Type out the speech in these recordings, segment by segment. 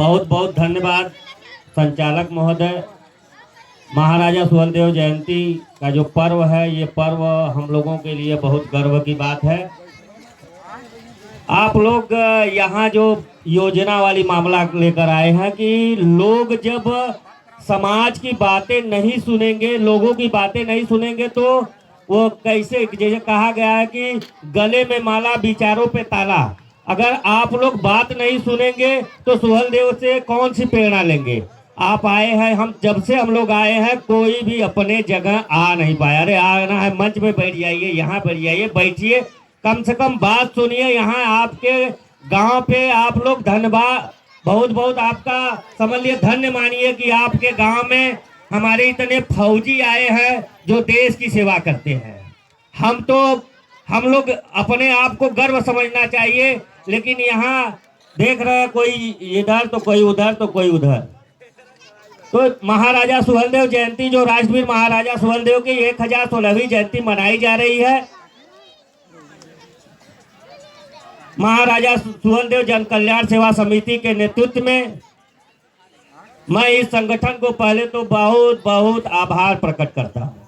बहुत बहुत धन्यवाद संचालक महोदय। महाराजा सुहेलदेव जयंती का जो पर्व है, ये पर्व हम लोगों के लिए बहुत गर्व की बात है। आप लोग यहाँ जो योजना वाली मामला लेकर आए हैं कि लोग जब समाज की बातें नहीं सुनेंगे, लोगों की बातें नहीं सुनेंगे तो वो कैसे, जैसे कहा गया है कि गले में माला विचारों पे ताला। अगर आप लोग बात नहीं सुनेंगे तो सुहेलदेव से कौन सी प्रेरणा लेंगे। आप आए हैं, हम जब से हम लोग आए हैं कोई भी अपने जगह आ नहीं पाया। अरे आना है मंच में बैठ जाइए, यहाँ बैठ जाइए, बैठिए, कम से कम बात सुनिए। यहाँ आपके गांव पे आप लोग धन्यवाद, बहुत बहुत आपका समझ लिए धन्य मानिए कि आपके गांव में हमारे इतने फौजी आए हैं जो देश की सेवा करते हैं। हम लोग अपने आप को गर्व समझना चाहिए, लेकिन यहाँ देख रहे हैं कोई इधर तो कोई उधर तो कोई उधर। तो महाराजा सुहेलदेव जयंती, जो राष्ट्रवीर महाराजा सुहेलदेव की 1016वीं जयंती मनाई जा रही है। महाराजा सुहेलदेव जन कल्याण सेवा समिति के नेतृत्व में मैं इस संगठन को पहले तो बहुत बहुत आभार प्रकट करता हूं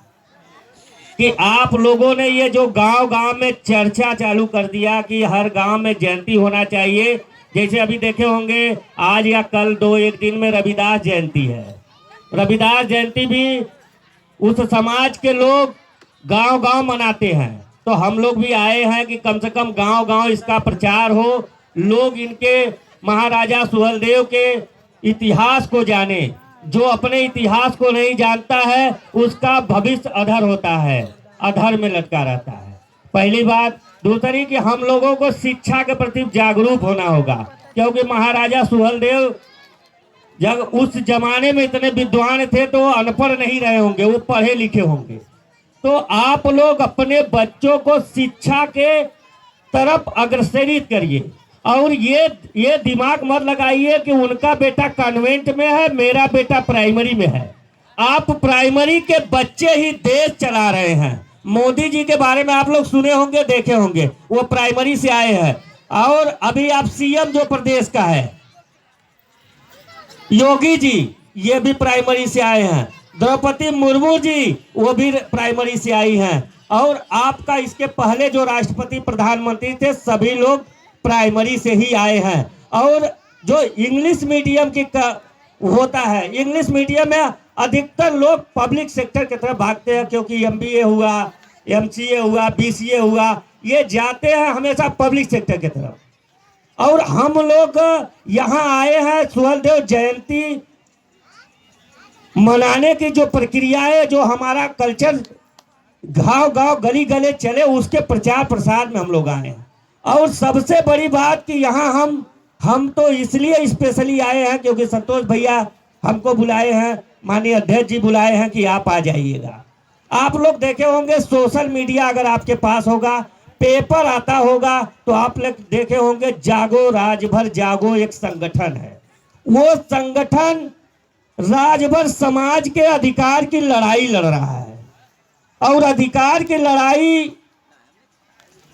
कि आप लोगों ने ये जो गांव-गांव में चर्चा चालू कर दिया कि हर गांव में जयंती होना चाहिए। जैसे अभी देखे होंगे आज या कल एक दिन में रविदास जयंती है। रविदास जयंती भी उस समाज के लोग गांव-गांव मनाते हैं, तो हम लोग भी आए हैं कि कम से कम गांव-गांव इसका प्रचार हो, लोग इनके महाराजा सुहेलदेव के इतिहास को जाने। जो अपने इतिहास को नहीं जानता है उसका भविष्य अधर होता है, अधर में लटका रहता है। पहली बात। दूसरी कि हम लोगों को शिक्षा के प्रति जागरूक होना होगा, क्योंकि महाराजा सुहेलदेव जब उस जमाने में इतने विद्वान थे तो अनपढ़ नहीं रहे होंगे, वो पढ़े लिखे होंगे। तो आप लोग अपने बच्चों को शिक्षा के तरफ अग्रसरित करिए और ये दिमाग मत लगाइए कि उनका बेटा कॉन्वेंट में है, मेरा बेटा प्राइमरी में है। आप प्राइमरी के बच्चे ही देश चला रहे हैं। मोदी जी के बारे में आप लोग सुने होंगे, देखे होंगे, वो प्राइमरी से आए हैं। और अभी आप सीएम जो प्रदेश का है योगी जी, ये भी प्राइमरी से आए हैं। द्रौपदी मुर्मू जी, वो भी प्राइमरी से आई हैं। और आपका इसके पहले जो राष्ट्रपति प्रधानमंत्री थे सभी लोग प्राइमरी से ही आए हैं। और जो इंग्लिश मीडियम की होता है, इंग्लिश मीडियम में अधिकतर लोग पब्लिक सेक्टर की तरफ भागते हैं, क्योंकि एमबीए हुआ, एमसीए हुआ, बीसीए हुआ, ये जाते हैं हमेशा पब्लिक सेक्टर की तरफ। और हम लोग यहाँ आए हैं सुहेलदेव जयंती मनाने की जो प्रक्रिया है, जो हमारा कल्चर गांव-गांव गली गले चले, उसके प्रचार प्रसार में हम लोग आए हैं। और सबसे बड़ी बात कि यहाँ हम तो इसलिए स्पेशली आए हैं क्योंकि संतोष भैया हमको बुलाए हैं, माननीय अध्यक्ष जी बुलाए हैं कि आप आ जाइएगा। आप लोग देखे होंगे सोशल मीडिया अगर आपके पास होगा, पेपर आता होगा, तो आप लोग देखे होंगे जागो राजभर जागो एक संगठन है। वो संगठन राजभर समाज के अधिकार की लड़ाई लड़ रहा है। और अधिकार की लड़ाई,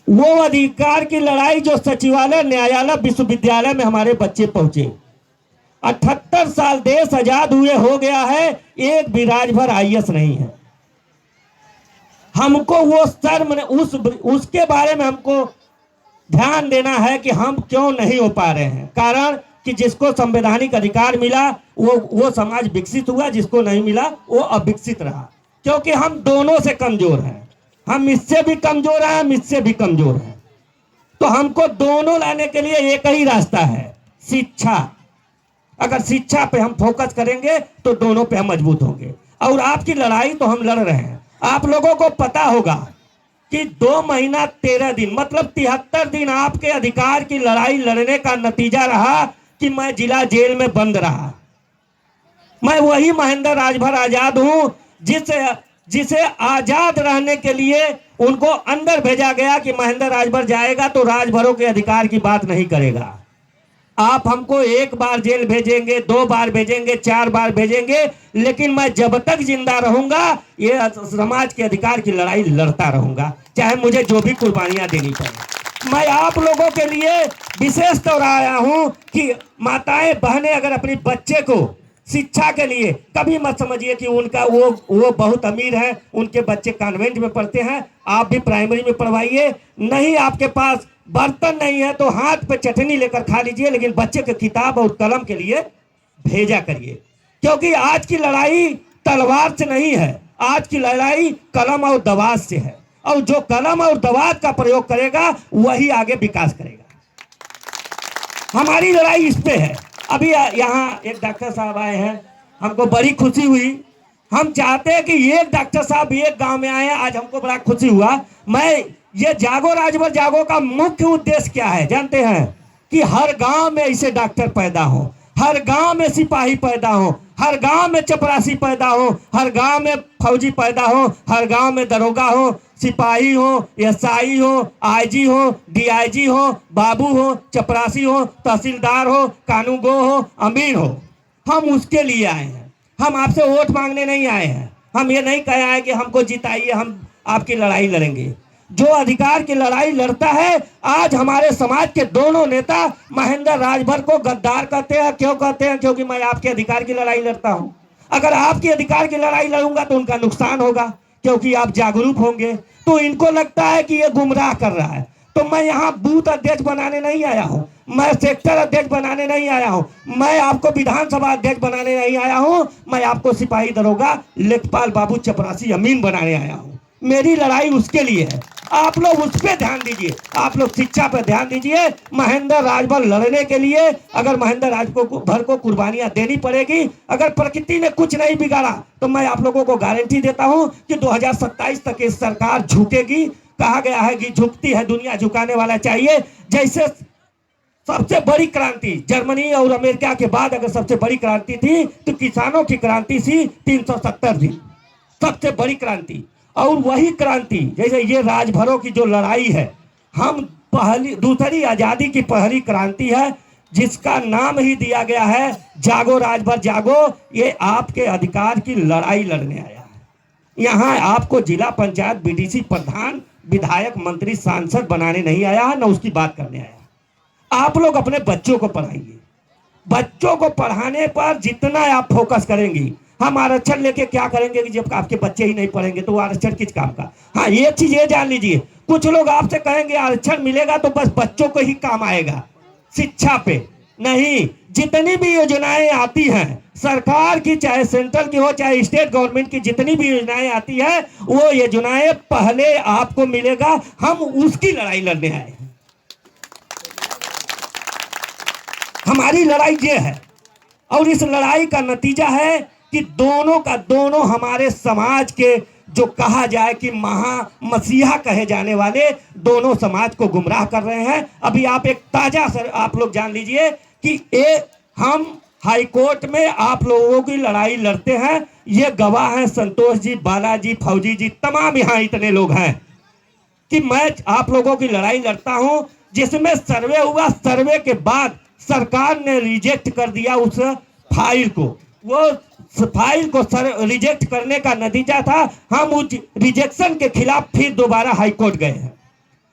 वो अधिकार की लड़ाई जो सचिवालय, न्यायालय, विश्वविद्यालय में हमारे बच्चे पहुंचे। 78 साल देश आजाद हुए हो गया है, एक भी राजभर आईएएस नहीं है। हमको वो शर्म, उसके बारे में हमको ध्यान देना है कि हम क्यों नहीं हो पा रहे हैं। कारण कि जिसको संवैधानिक अधिकार मिला वो समाज विकसित हुआ, जिसको नहीं मिला वो अविकसित रहा। क्योंकि हम दोनों से कमजोर हैं, हम इससे भी कमजोर हैं, हम इससे भी कमजोर हैं। तो हमको दोनों लाने के लिए एक ही रास्ता है, शिक्षा। अगर शिक्षा पे हम फोकस करेंगे तो दोनों पे हम मजबूत होंगे। और आपकी लड़ाई तो हम लड़ रहे हैं। आप लोगों को पता होगा कि 2 महीना 13 दिन मतलब 73 दिन आपके अधिकार की लड़ाई लड़ने का नतीजा रहा कि मैं जिला जेल में बंद रहा। मैं वही महेंद्र राजभर आजाद हूं जिसे आजाद रहने के लिए उनको अंदर भेजा गया कि महेंद्र राजभर जाएगा तो राजभरों के अधिकार की बात नहीं करेगा। आप हमको 1 बार जेल भेजेंगे, 2 बार भेजेंगे, 4 बार भेजेंगे, लेकिन मैं जब तक जिंदा रहूंगा ये समाज के अधिकार की लड़ाई लड़ता रहूंगा, चाहे मुझे जो भी कुर्बानियां देनी पड़े। मैं आप लोगों के लिए विशेष तौर आया हूं कि माताएं बहनें अगर अपने बच्चे को शिक्षा के लिए, कभी मत समझिए कि उनका वो बहुत अमीर है, उनके बच्चे कॉन्वेंट में पढ़ते हैं, आप भी प्राइमरी में पढ़वाइए। नहीं आपके पास बर्तन नहीं है तो हाथ पे चटनी लेकर खा लीजिए, लेकिन बच्चे के किताब और कलम के लिए भेजा करिए। क्योंकि आज की लड़ाई तलवार से नहीं है, आज की लड़ाई कलम और दवात से है, और जो कलम और दवात का प्रयोग करेगा वही आगे विकास करेगा। हमारी लड़ाई इस पे है। अभी यहाँ एक डॉक्टर साहब आए हैं, हमको बड़ी खुशी हुई। हम चाहते हैं कि एक डॉक्टर साहब एक गांव में आए हैं, आज हमको बड़ा खुशी हुआ। मैं ये जागो राजभर जागो का मुख्य उद्देश्य क्या है जानते हैं? कि हर गांव में ऐसे डॉक्टर पैदा हो, हर गांव में सिपाही पैदा हो, हर गांव में चपरासी पैदा हो, हर गांव में फौजी पैदा हो, हर गांव में दरोगा हो, सिपाही हो, एसआई हो, आईजी हो, डीआईजी हो, बाबू हो, चपरासी हो, तहसीलदार हो, कानूगो हो, अमीर हो। हम उसके लिए आए हैं, हम आपसे वोट मांगने नहीं आए हैं। हम ये नहीं कहे हैं कि हमको जिताइए, हम आपकी लड़ाई लड़ेंगे। जो अधिकार की लड़ाई लड़ता है, आज हमारे समाज के दोनों नेता महेंद्र राजभर को गद्दार कहते हैं। क्यों कहते हैं? क्योंकि मैं आपके अधिकार की लड़ाई लड़ता हूं। अगर आपकी अधिकार की लड़ाई लड़ूंगा तो उनका नुकसान होगा, क्योंकि आप जागरूक होंगे। तो इनको लगता है कि ये गुमराह कर रहा है। तो मैं यहाँ बूथ अध्यक्ष बनाने नहीं आया हूँ, मैं सेक्टर अध्यक्ष बनाने नहीं आया हूँ, मैं आपको विधानसभा अध्यक्ष बनाने नहीं आया हूँ, मैं आपको सिपाही दरोगा लेखपाल बाबू चपरासी अमीन बनाने आया हूँ। मेरी लड़ाई उसके लिए है। आप लोग उस पर ध्यान दीजिए, आप लोग शिक्षा पर ध्यान दीजिए। महेंद्र राजभर लड़ने के लिए अगर महेंद्र राजभर को कुर्बानियां देनी पड़ेगी, अगर प्रकृति ने कुछ नहीं बिगाड़ा तो मैं आप लोगों को गारंटी देता हूं कि 2027 तक ये सरकार झुकेगी। कहा गया है कि झुकती है दुनिया, झुकाने वाला चाहिए। जैसे सबसे बड़ी क्रांति जर्मनी और अमेरिका के बाद अगर सबसे बड़ी क्रांति थी तो किसानों की क्रांति थी 370 दिन, सबसे बड़ी क्रांति। और वही क्रांति, जैसे ये राजभरों की जो लड़ाई है, हम दूसरी आजादी की पहली क्रांति है, जिसका नाम ही दिया गया है जागो राजभर जागो। ये आपके अधिकार की लड़ाई लड़ने आया है। यहाँ आपको जिला पंचायत बीडीसी प्रधान विधायक मंत्री सांसद बनाने नहीं आया है, न उसकी बात करने आया। आप लोग अपने बच्चों को पढ़ाइए। बच्चों को पढ़ाने पर जितना आप फोकस करेंगी, हम आरक्षण लेके क्या करेंगे कि जब आपके बच्चे ही नहीं पढ़ेंगे तो आरक्षण किस काम का। हाँ, ये चीज ये जान लीजिए, कुछ लोग आपसे कहेंगे आरक्षण मिलेगा तो बस बच्चों को ही काम आएगा, शिक्षा पे नहीं। जितनी भी योजनाएं आती हैं सरकार की, चाहे सेंट्रल की हो चाहे स्टेट गवर्नमेंट की, जितनी भी योजनाएं आती है वो योजनाएं पहले आपको मिलेगा। हम उसकी लड़ाई लड़ने आए हैं। हमारी लड़ाई ये है, और इस लड़ाई का नतीजा है कि दोनों का दोनों हमारे समाज के, जो कहा जाए कि मसीहा कहे जाने वाले, दोनों समाज को गुमराह कर रहे हैं। अभी आप एक ताजा आप लोग जान लीजिए कि हम हाई कोर्ट में आप लोगों की लड़ाई लड़ते हैं। ये गवाह हैं संतोष जी, बालाजी, फौजी जी, तमाम यहाँ इतने लोग हैं कि मैं आप लोगों की लड़ाई लड़ता हूं, जिसमें सर्वे हुआ। सर्वे के बाद सरकार ने रिजेक्ट कर दिया उस फाइल को। वो फाइल को रिजेक्ट करने का नतीजा था हम उस रिजेक्शन के खिलाफ फिर दोबारा हाई कोर्ट गए हैं।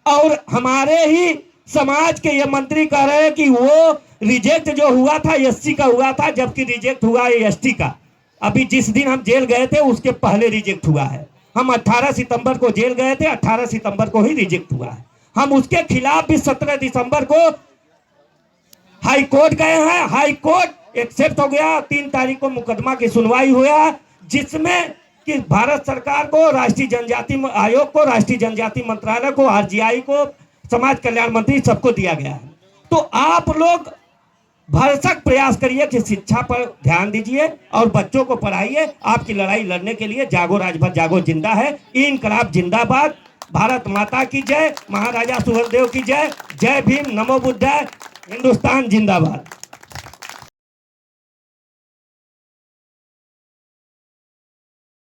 और हमारे ही समाज के ये मंत्री कह रहे हैं कि वो रिजेक्ट जो हुआ था एससी का हुआ था, जबकि रिजेक्ट हुआ एसटी का। अभी जिस दिन हम जेल गए थे उसके पहले रिजेक्ट हुआ है। हम 18 सितंबर को जेल गए थे, 18 सितंबर को ही रिजेक्ट हुआ है। हम उसके खिलाफ भी 17 दिसंबर को हाई कोर्ट गए हैं। हाई कोर्ट एक्सेप्ट हो गया। 3 तारीख को मुकदमा की सुनवाई हुआ, जिसमें कि भारत सरकार को, राष्ट्रीय जनजाति आयोग को, राष्ट्रीय जनजाति मंत्रालय को, आरजीआई को, समाज कल्याण मंत्री, सबको दिया गया है। तो आप लोग भरसक प्रयास करिए कि शिक्षा पर ध्यान दीजिए और बच्चों को पढ़ाइए। आपकी लड़ाई लड़ने के लिए जागो राजभर जागो जिंदा है। इनकलाब जिंदाबाद। भारत माता की जय। महाराजा सुहेलदेव की जय। जय भीम। नमो बुद्धाय। हिंदुस्तान जिंदाबाद।